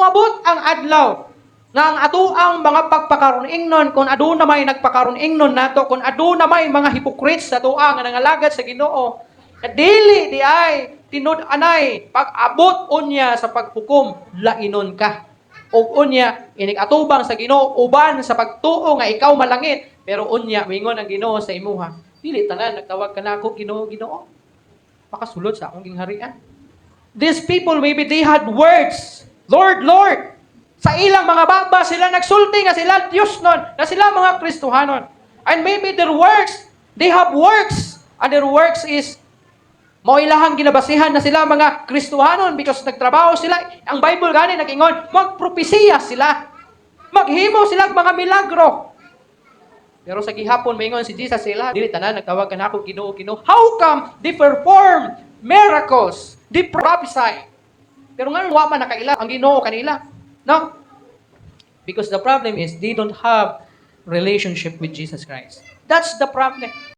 Muabot ang adlaw nga ang atoang mga pagpakaron ingnon kung aduna may nagpakaron ingnon nato, kung aduna may mga hypocrites sa tuwa nga nangalagad sa Ginoo, dili di ay tinud-anay pag-abot unya sa paghukom lainon ka. Og unya inig atubang sa Ginoo uban sa pagtuo nga ikaw malangit, pero unya mingon ang Ginoo sa imuha, dili tanan nagtawag kanako Ginoo, Ginoo, makasulod sa akong gingharian. These people, maybe they had words, Lord, Lord. Sa ilang mga baba, sila nagsulti nga sila Diyos nun, na sila mga Kristohanon. And maybe their works, they have works. And their works is, mo ilahang ginabasihan na sila mga Kristohanon because nagtrabaho sila. Ang Bible gani nag-ingon, magpropesiya sila. Maghimo sila mga milagro. Pero sa gihapon, maingon si Jesus sila, dili tanan nagtawag kanako Ginoo, Ginoo. How come they perform miracles? They prophesy. Pero nga, wa man nakaila ang Ginoo kanila. No? Because the problem is, they don't have relationship with Jesus Christ. That's the problem.